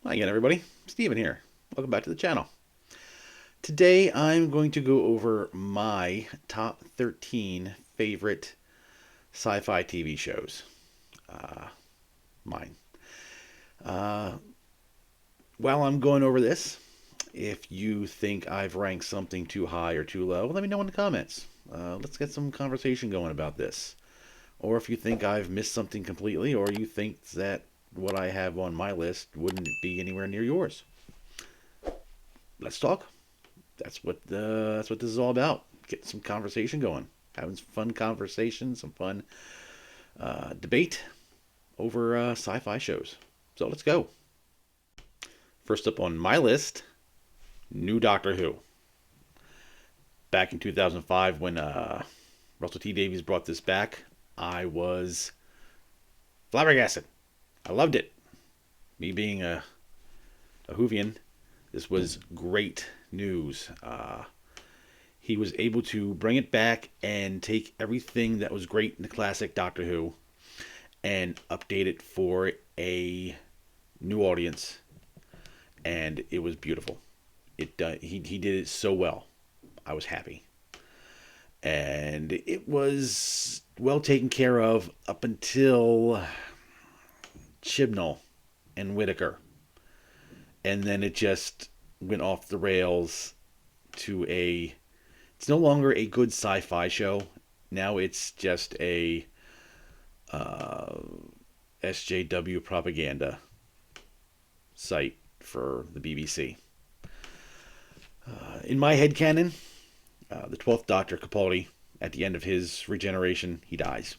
Hi again, everybody. Steven here. Welcome back to the channel. Today I'm going to go over my top 13 favorite sci-fi TV shows. Uh, Mine. Uh, while I'm going over this, if you think I've ranked something too high or too low, let me know in the comments. Let's get some conversation going about this. Or if you think I've missed something completely, or you think that what I have on my list wouldn't be anywhere near yours. Let's talk. That's what this is all about. Getting some conversation going, having some fun conversation, some fun debate over sci-fi shows. So let's go. First up on my list, new Doctor Who. Back in 2005, when Russell T Davies brought this back, I was flabbergasted. I loved it. Me being a Whovian, this was great news. He was able to bring it back and take everything that was great in the classic Doctor Who and update it for a new audience, and it was beautiful. He did it so well. I was happy, and it was well taken care of up until Chibnall and Whitaker, and then it just went off the rails to a. It's no longer a good sci-fi show. Now it's just a uh, SJW propaganda site for the BBC. In my headcanon, the 12th Doctor, Capaldi, at the end of his regeneration, he dies.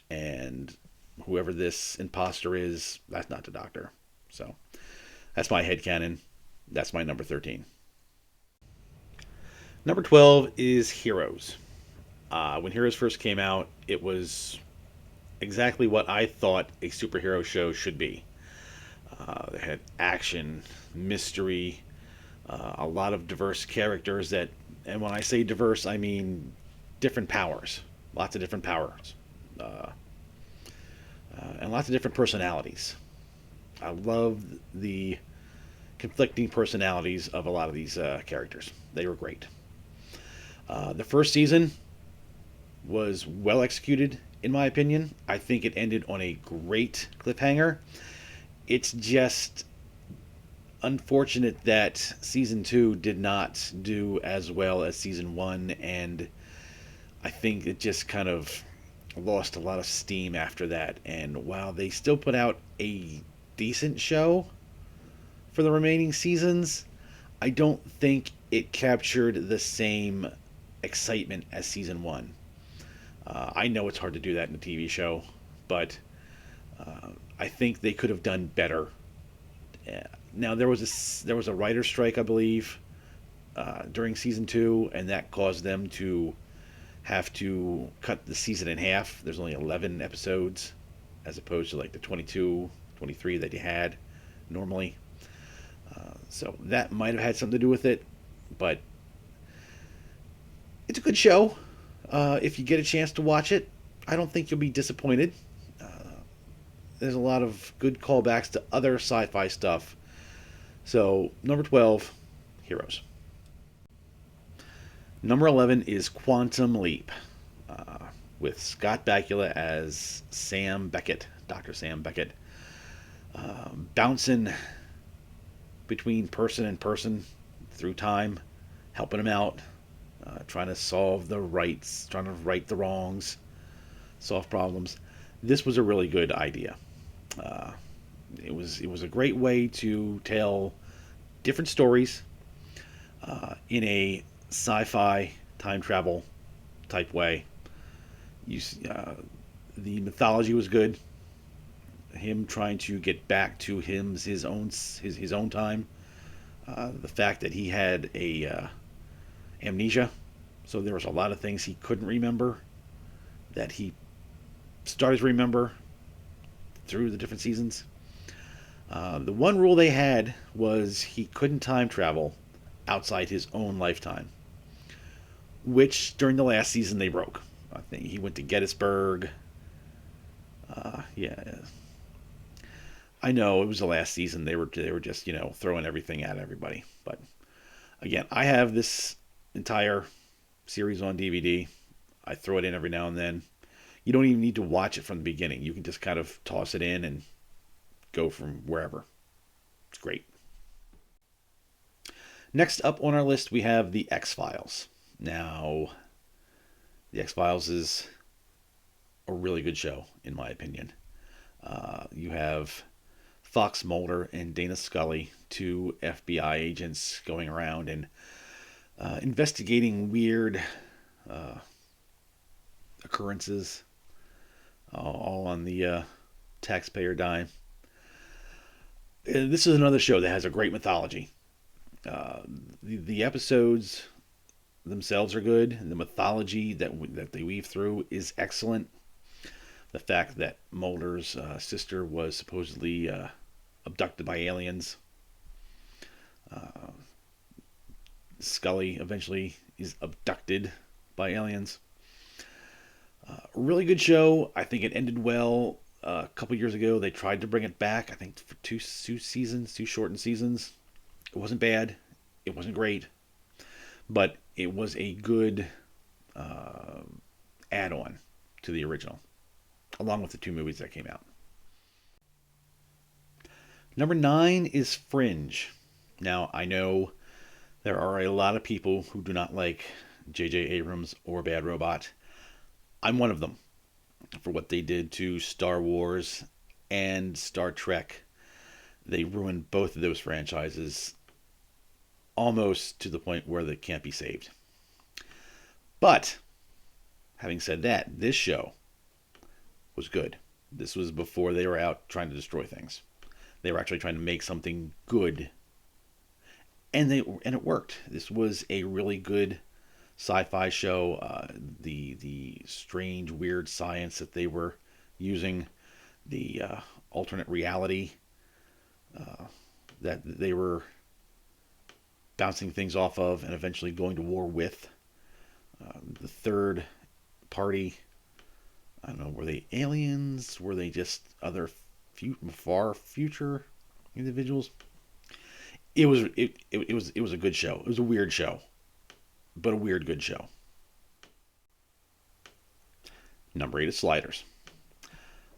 And whoever this imposter is, that's not the Doctor. So that's my headcanon. That's my number 13. Number 12 is Heroes. When Heroes first came out, it was exactly what I thought a superhero show should be. They had action, mystery, a lot of diverse characters and when I say diverse, I mean different powers, lots of different powers, uh, and lots of different personalities. I love the conflicting personalities of a lot of these characters. They were great. The first season was well executed, in my opinion. I think it ended on a great cliffhanger. It's just unfortunate that season two did not do as well as season one, and I think it just kind of lost a lot of steam after that. And while they still put out a decent show for the remaining seasons, I don't think it captured the same excitement as season one. I know it's hard to do that in a TV show, but I think they could have done better. Now there was a writer's strike, I believe, during season two, and that caused them to have to cut the season in half. There's only 11 episodes as opposed to like the 22, 23 that you had normally. So that might have had something to do with it, but it's a good show. If you get a chance to watch it, I don't think you'll be disappointed. There's a lot of good callbacks to other sci-fi stuff. So number 12, Heroes. Number 11 is Quantum Leap, uh, with Scott Bakula as Sam Beckett, Dr. Sam Beckett, bouncing between person and person through time, helping him out, trying to solve the rights, trying to right the wrongs, solve problems. This was a really good idea. Uh, it was a great way to tell different stories in a sci-fi time travel type way. You, uh, the mythology was good. Him trying to get back to his own time. The fact that he had a amnesia, so there was a lot of things he couldn't remember that he started to remember through the different seasons. The one rule they had was he couldn't time travel outside his own lifetime, which during the last season they broke. I think he went to Gettysburg. Yeah. I know it was the last season. They were just throwing everything at everybody. But again, I have this entire series on DVD. I throw it in every now and then. You don't even need to watch it from the beginning. You can just kind of toss it in and go from wherever. It's great. Next up on our list, we have The X-Files. Now, The X-Files is a really good show, in my opinion. You have Fox Mulder and Dana Scully, two FBI agents going around and investigating weird occurrences, all on the taxpayer dime. This is another show that has a great mythology. Uh, the episodes themselves are good, and the mythology that they weave through is excellent. The fact that Mulder's sister was supposedly abducted by aliens. Uh, Scully eventually is abducted by aliens. Really good show. I think it ended well. A couple years ago, they tried to bring it back. I think for two seasons, two shortened seasons. It wasn't bad. It wasn't great, but it was a good uh, add-on to the original, along with the two movies that came out. Number 9 is Fringe. Now, I know there are a lot of people who do not like J.J. Abrams or Bad Robot. I'm one of them for what they did to Star Wars and Star Trek. They ruined both of those franchises almost to the point where they can't be saved. But, having said that, this show was good. This was before they were out trying to destroy things. They were actually trying to make something good, and it worked. This was a really good sci-fi show. The strange, weird science that they were using, the alternate reality that they were bouncing things off of, and eventually going to war with. The third party, I don't know, were they aliens? Were they just other far future individuals? It was a good show. It was a weird show, but a weird good show. Number 8 is Sliders.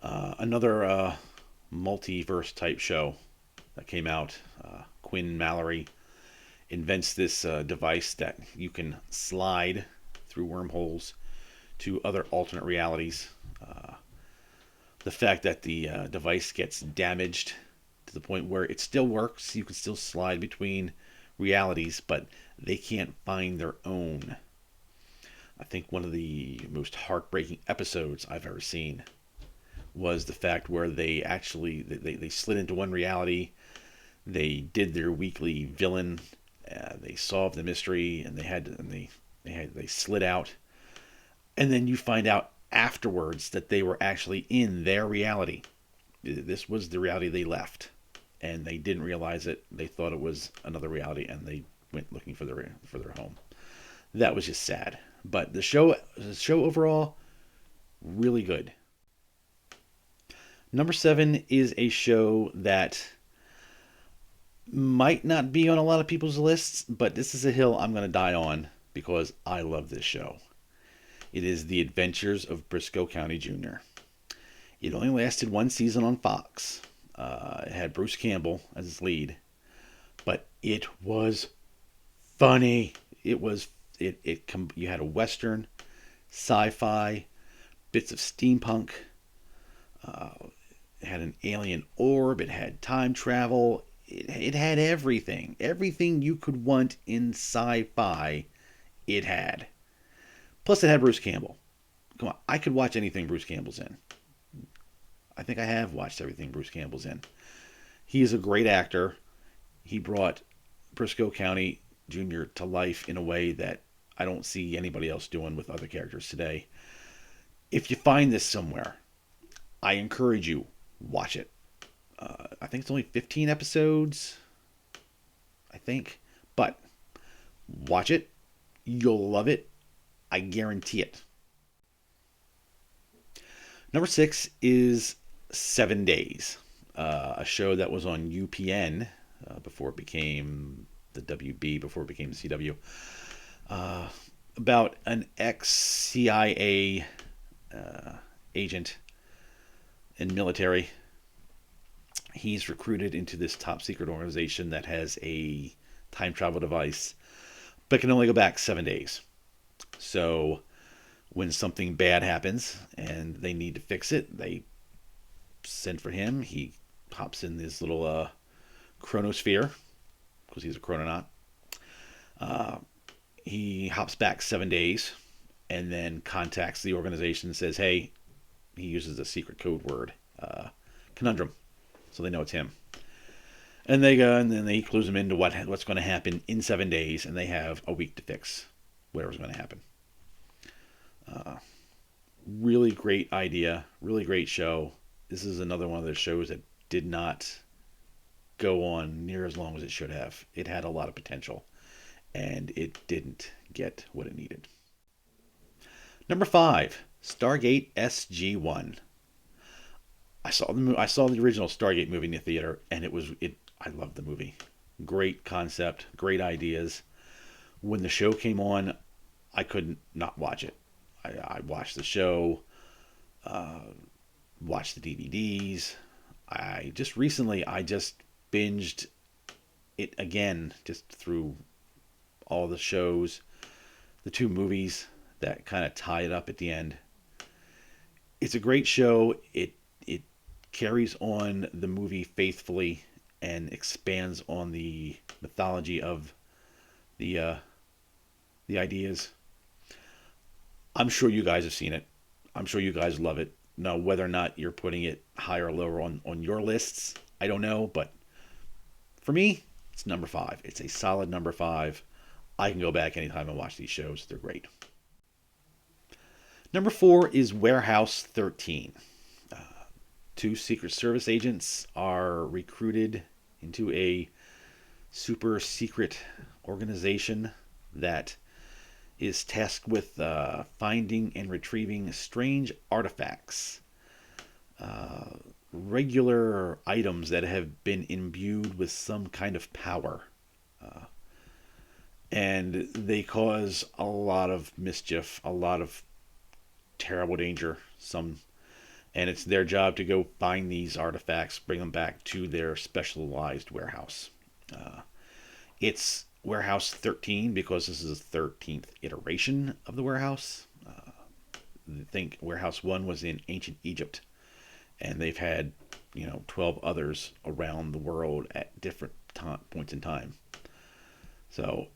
Another multiverse type show that came out. Quinn Mallory invents this device that you can slide through wormholes to other alternate realities. The fact that the device gets damaged to the point where it still works, you can still slide between realities, but they can't find their own. I think one of the most heartbreaking episodes I've ever seen was the fact where they slid into one reality. They did their weekly villain. They solved the mystery, and they slid out. And then you find out afterwards that they were actually in their reality. This was the reality they left, and they didn't realize it. They thought it was another reality, and they went looking for their home. That was just sad. But the show overall, really good. Number 7 is a show that might not be on a lot of people's lists, but this is a hill I'm going to die on because I love this show. It is The Adventures of Briscoe County Jr. It only lasted one season on Fox. It had Bruce Campbell as its lead, but it was funny. You had a western, sci-fi, bits of steampunk. It had an alien orb. It had time travel. It had everything you could want in sci-fi. It had. Plus, it had Bruce Campbell. Come on, I could watch anything Bruce Campbell's in. I think I have watched everything Bruce Campbell's in. He is a great actor. He brought Briscoe County Jr. to life in a way that I don't see anybody else doing with other characters today. If you find this somewhere, I encourage you, watch it. I think it's only 15 episodes. I think. But watch it. You'll love it. I guarantee it. Number 6 is 7 Days. a show that was on UPN before it became the WB, before it became the CW, uh, about an ex-CIA agent in military. He's recruited into this top secret organization that has a time travel device, but can only go back 7 days. So when something bad happens and they need to fix it, they send for him. He hops in this little chronosphere because he's a chrononaut. Uh, he hops back 7 days and then contacts the organization and says, hey, he uses a secret code word, conundrum, so they know it's him. And they go, and then they clues them into what's going to happen in 7 days, and they have a week to fix whatever's going to happen. Really great idea, really great show. This is another one of those shows that did not go on near as long as it should have. It had a lot of potential, and it didn't get what it needed. Number 5, Stargate Sg1. I saw the original Stargate movie in the theater, and I loved the movie. Great concept, great ideas. When the show came on, I couldn't not watch it. I watched the show, watched the DVDs. I just binged it again, just through all the shows, the 2 movies that kind of tie it up at the end. It's a great show. It carries on the movie faithfully and expands on the mythology of the ideas. I'm sure you guys have seen it. I'm sure you guys love it. Now, whether or not you're putting it higher or lower on your lists, I don't know. But for me, it's number 5. It's a solid number 5. I can go back anytime and watch these shows. They're great. Number 4 is Warehouse 13. 2 Secret Service agents are recruited into a super secret organization that is tasked with finding and retrieving strange artifacts, regular items that have been imbued with some kind of power. And they cause a lot of mischief, a lot of terrible danger. And it's their job to go find these artifacts, bring them back to their specialized warehouse. It's Warehouse 13 because this is the 13th iteration of the warehouse. I think Warehouse 1 was in ancient Egypt, and they've had 12 others around the world at different points in time. So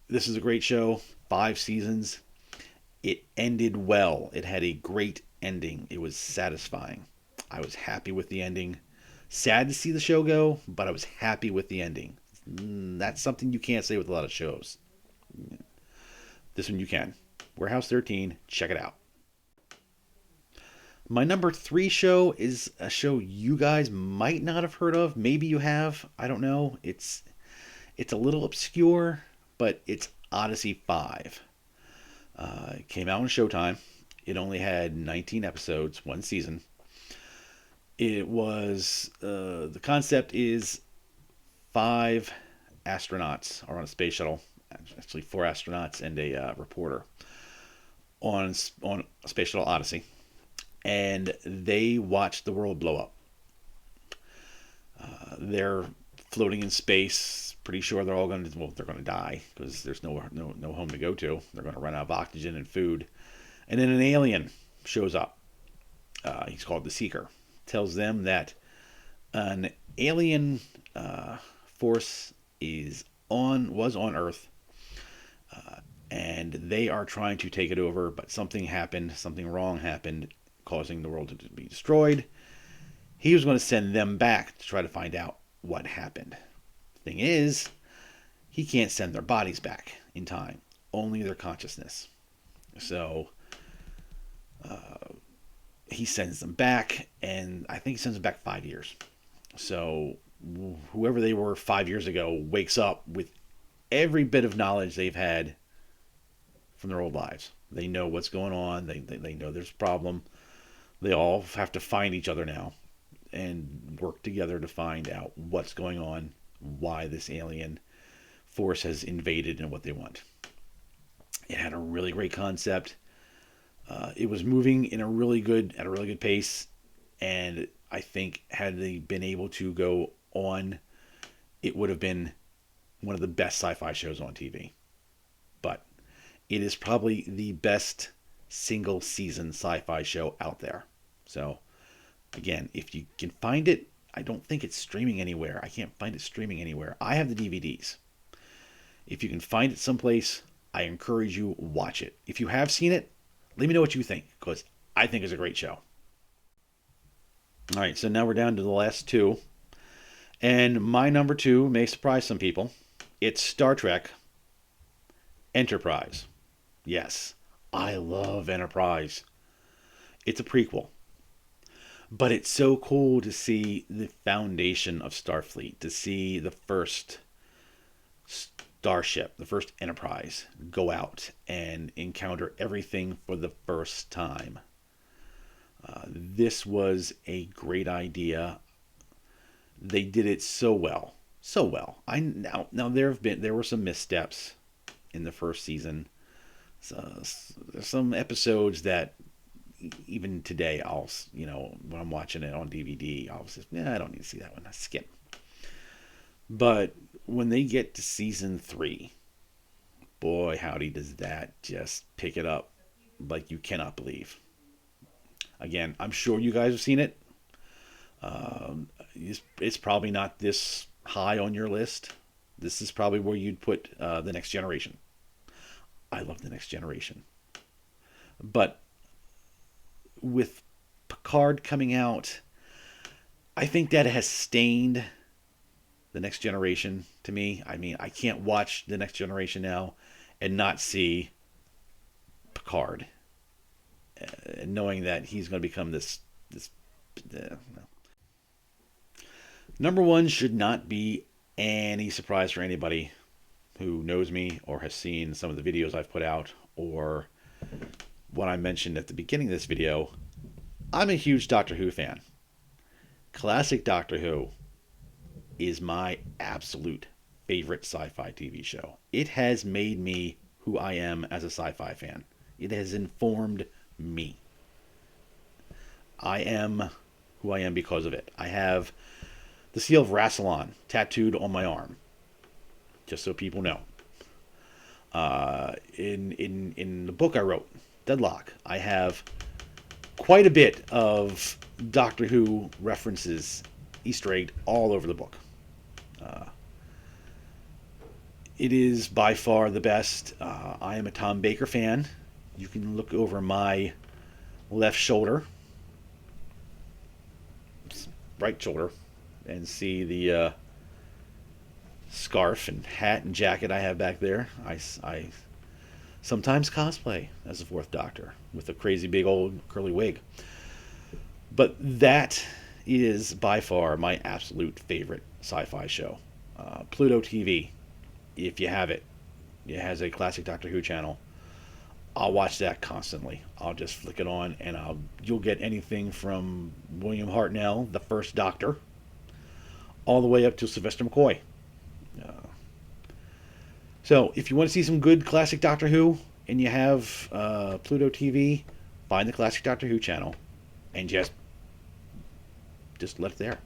this is a great show. 5 seasons. It ended well. It had a great ending. It was satisfying. I was happy with the ending. Sad to see the show go, but I was happy with the ending. That's something you can't say with a lot of shows. This one you can. Warehouse 13, check it out. My number 3 show is a show you guys might not have heard of. Maybe you have. I don't know. It's a little obscure, but it's Odyssey 5. It came out on Showtime. It only had 19 episodes, 1 season. It was, the concept is 5 astronauts are on a space shuttle, actually 4 astronauts and a reporter on a space shuttle Odyssey, and they watch the world blow up. They're floating in space. Pretty sure they're all going to die because there's no home to go to. They're going to run out of oxygen and food. And then an alien shows up. He's called the Seeker. Tells them that an alien force was on Earth, and they are trying to take it over. But something wrong happened, causing the world to be destroyed. He was going to send them back to try to find out what happened. Thing is, he can't send their bodies back in time, only their consciousness. So he sends them back, and I think he sends them back 5 years. So whoever they were 5 years ago wakes up with every bit of knowledge they've had from their old lives. They know what's going on. They know there's a problem. They all have to find each other now. and work together to find out what's going on, why this alien force has invaded, and what they want. It had a really great concept. It was moving in a really good at a really good pace, and I think had they been able to go on, it would have been one of the best sci-fi shows on TV. But it is probably the best single season sci-fi show out there. So again, if you can find it, I don't think it's streaming anywhere. I can't find it streaming anywhere. I have the DVDs. If you can find it someplace, I encourage you watch it. If you have seen it, let me know what you think, because I think it's a great show. All right, so now we're down to the last two. And my number two may surprise some people. It's Star Trek Enterprise. Yes, I love Enterprise. It's a prequel. But it's so cool to see the foundation of Starfleet, to see the first starship, the first Enterprise, go out and encounter everything for the first time. This was a great idea. They did it so well, so well. Now there were some missteps in the first season. So, there's some episodes that even today when I'm watching it on DVD, I'll say, I don't need to see that one. I skip. But when they get to season 3, boy, howdy, does that just pick it up like you cannot believe. Again, I'm sure you guys have seen it. It's probably not this high on your list. This is probably where you'd put The Next Generation. I love The Next Generation. But with Picard coming out, I think that has stained The Next Generation to me. I mean, I can't watch The Next Generation now and not see Picard, knowing that he's going to become this. No. Number one should not be any surprise for anybody who knows me or has seen some of the videos I've put out or what I mentioned at the beginning of this video. I'm a huge Doctor Who fan. Classic Doctor Who is my absolute favorite sci-fi TV show. It has made me who I am as a sci-fi fan. It has informed me. I am who I am because of it. I have the seal of Rassilon tattooed on my arm, just so people know. In the book I wrote, Deadlock, I have quite a bit of Doctor Who references, Easter egg all over the book. It is by far the best. I am a Tom Baker fan. You can look over my left shoulder, right shoulder, and see the scarf and hat and jacket I have back there. I sometimes cosplay as the Fourth Doctor with a crazy big old curly wig. But that is by far my absolute favorite sci-fi show. Pluto TV, if you have it, it has a classic Doctor Who channel. I'll watch that constantly. I'll just flick it on, and you'll get anything from William Hartnell, the First Doctor, all the way up to Sylvester McCoy. So if you want to see some good classic Doctor Who, and you have Pluto TV, find the classic Doctor Who channel, and just let it there.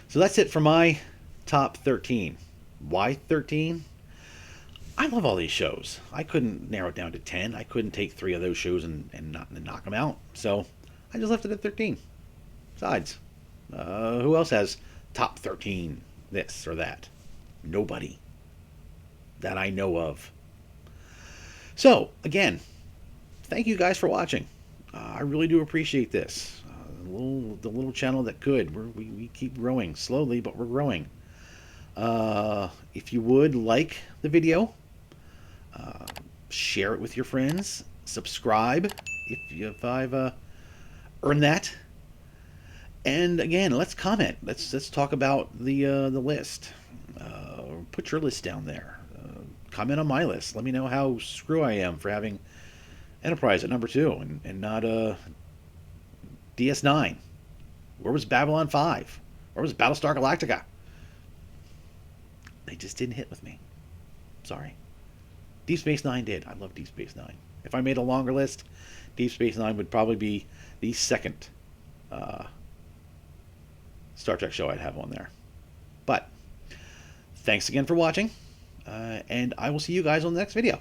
So that's it for my top 13. Why 13? I love all these shows. I couldn't narrow it down to 10. I couldn't take 3 of those shows and knock them out. So I just left it at 13. Besides, who else has top 13 this or that? Nobody that I know of. So, again, thank you guys for watching. I really do appreciate this. The little channel that could. We keep growing slowly, but we're growing. If you would like the video, share it with your friends. Subscribe if I've earned that. And again, let's comment. Let's talk about the list. Put your list down there. Comment on my list. Let me know how screw I am for having Enterprise at number 2 and not DS9? Where was Babylon 5? Where was Battlestar Galactica? They just didn't hit with me. Sorry. Deep Space Nine did. I love Deep Space Nine. If I made a longer list, Deep Space Nine would probably be the second Star Trek show I'd have on there. But thanks again for watching, and I will see you guys on the next video.